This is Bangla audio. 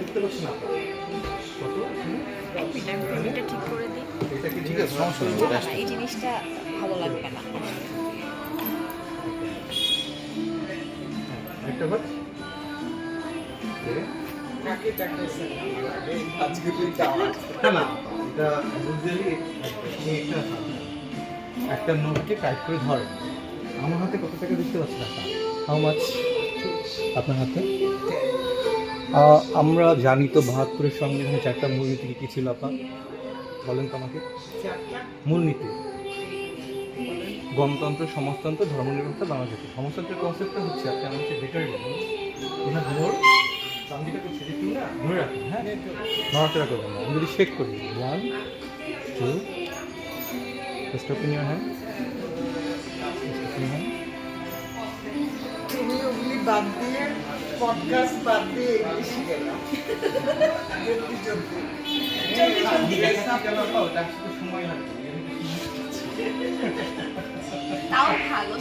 দেখতে পাচ্ছেন না কত এটা ঠিক করে দিই। এটা কি ঠিক আছে? সমস্যা নেই, না, না, এই জিনিসটা ভালো লাগবে না। একটা বার না না, এটা বুঝলি একটা নোটকে টাইপ করে ধরে। আমার হাতে কত টাকা দেখতে পাচ্ছি না। হাউ মাছ আপনার হাতে? আমরা জানি তো ৭২-এর সংবিধানে ৪টা মূলনীতি কী কী ছিল আপা? বলেন তো আমাকে। মূলনীতি: গণতন্ত্র, সমাজতন্ত্র, ধর্মনিরপেক্ষতা, বাংলাদেশ। সমাজতন্ত্রের কনসেপ্টটা হচ্ছে আপনি আমাকে বেটার বলুন, এখানে ধর চান্দিটা করছি যে না ধরে রাখুন, হ্যাঁ, নড়াচড়া করবেন না। আমি যদি শেক করি 1 2 জাস্ট ওপেন ইউর হ্যান্ড, তুমি ওগুলি বাদ দিয়ে পডকাস্ট বাদ দিয়ে এগুলি শিখে নাও। সময় লাগবে। তাও ভালো